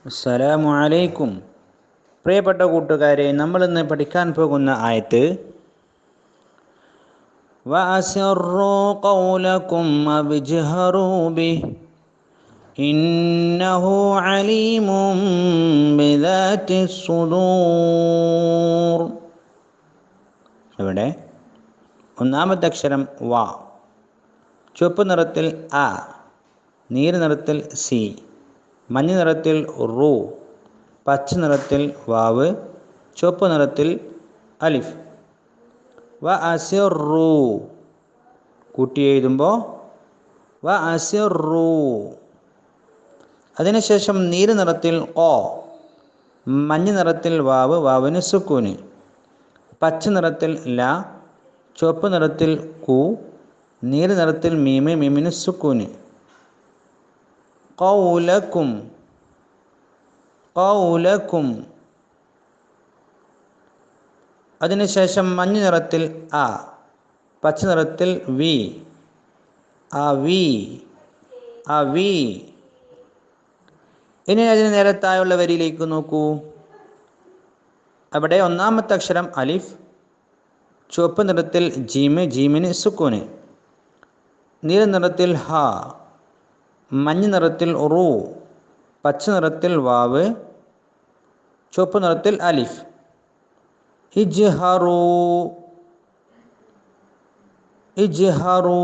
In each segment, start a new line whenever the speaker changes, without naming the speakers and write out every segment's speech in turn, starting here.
അസ്സലാമു അലൈക്കും. പ്രിയപ്പെട്ട കൂട്ടുകാരെ, നമ്മളിന്ന് പഠിക്കാൻ പോകുന്ന ആയത്ത് വഅസിറൂ ഖൗലകും അബ്ജഹറൂ ബിഹി ഇന്നഹു അലീമും ബിദാത്തിസ് സുദൂർ. ഇവിടെ ഒന്നാമത്തെ അക്ഷരം വ, ചുവപ്പ് നിറത്തിൽ അ, നീല നിറത്തിൽ സി, മഞ്ഞ നിറത്തിൽ റു, പച്ച നിറത്തിൽ വാവ്, ചുവപ്പ് നിറത്തിൽ അലിഫ്. വ അസിറു കൂട്ടി എഴുതുമ്പോൾ വ അസിറു. അതിനുശേഷം നീല നിറത്തിൽ ഓ, മഞ്ഞ നിറത്തിൽ വാവ്, വാവിന് സുക്കൂന്, പച്ച നിറത്തിൽ ല, ചുവപ്പ് നിറത്തിൽ കു, നീല നിറത്തിൽ മീമ്, മീമിന് സുക്കൂന്. ഖൗലകും ഖൗലകും. അതിനുശേഷം മഞ്ഞ നിറത്തിൽ അ, പച്ച നിറത്തിൽ വി, അവി അവി. ഇനി അതിന് നേരെ താഴെയുള്ള വരിയിലേക്ക് നോക്കൂ. അവിടെ ഒന്നാമത്തെ അക്ഷരം അലിഫ്, ചുവപ്പ് നിറത്തിൽ ജീമ്, ജീമിന് സുക്കൂന്, നീല നിറത്തിൽ ഹ, മഞ്ഞ നിറത്തിൽ റു, പച്ച നിറത്തിൽ വാവ്, ചുവപ്പ് നിറത്തിൽ അലിഫ്. ഇജ്ഹറൂ ഇജ്ഹറൂ.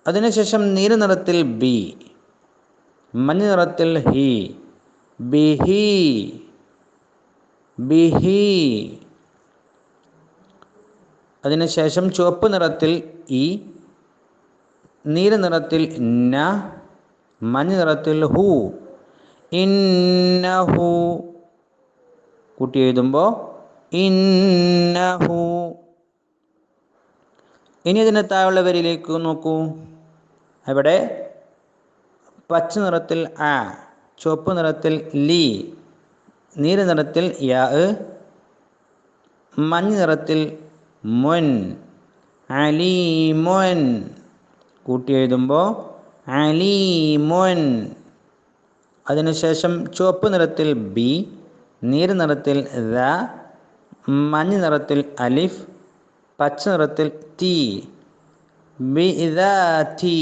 അതിനുശേഷം നീല നിറത്തിൽ ബി, മഞ്ഞ നിറത്തിൽ ഹി, ബിഹി ബിഹി. അതിനുശേഷം ചുവപ്പ് നിറത്തിൽ ഇ, നീല നിറത്തിൽ ന, മഞ്ഞ നിറത്തിൽ ഹു, ഇന്നഹു. കൂട്ടി എഴുതുമ്പോൾ ഇന്നഹു. ഇനി അതിന് താഴെയുള്ള വരിയിലേക്ക് നോക്കൂ. അവിടെ പച്ച നിറത്തിൽ ആ, ചുവപ്പ് നിറത്തിൽ ലി, നീല നിറത്തിൽ യാ, മഞ്ഞ നിറത്തിൽ മുൻ, അലീമുൻ. കൂട്ടി എഴുതുമ്പോൾ അലീമുൻ. അതിനുശേഷം ചുവപ്പ് നിറത്തിൽ ബി, നീല നിറത്തിൽ ദ, മഞ്ഞ നിറത്തിൽ അലിഫ്, പച്ച നിറത്തിൽ തി, ബിദാതി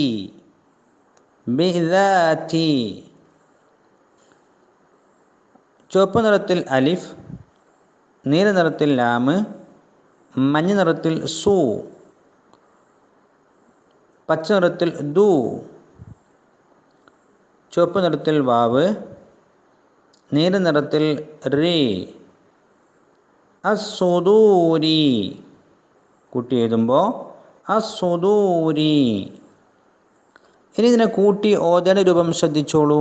ബിദാതി. ചുവപ്പ് നിറത്തിൽ അലിഫ്, നീല നിറത്തിൽ ലാമ്, മഞ്ഞ നിറത്തിൽ സു, പച്ച നിറത്തിൽ ദു, ചുവപ്പ് നിറത്തിൽ വാവ്, നീല നിറത്തിൽ റി, അസ്സുദൂരി. കൂട്ടി എഴുതുമ്പോൾ അസ്സുദൂരി. ഇനി ഇതിനെ കൂട്ടി ഓതന രൂപം ശ്രദ്ധിച്ചോളൂ.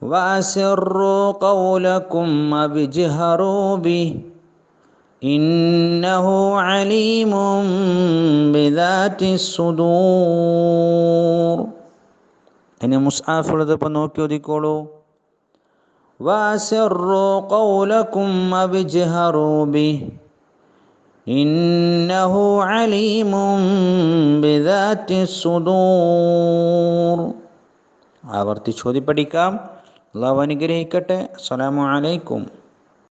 വഅസിറൂ ഖൗലകും അബ്ജഹറൂ ബിഹി ഇന്നഹു അലീമും ബിദാത്തിസ് സുദൂർ. ഇനി മുസ്ഹഫുള്ളതിപ്പോൾ നോക്കി ഓതിക്കോളൂ. വഅസിറൂ ഖൗലകും അബ്ജഹറൂ ബിഹി ഇന്നഹു അലീമും ബിദാത്തിസ് സുദൂർ. ആവർത്തിച്ച് ഓതി പഠിക്കാം. അല്ലാഹു അനുഗ്രഹിക്കട്ടെ. അസ്സലാമു അലൈക്കും.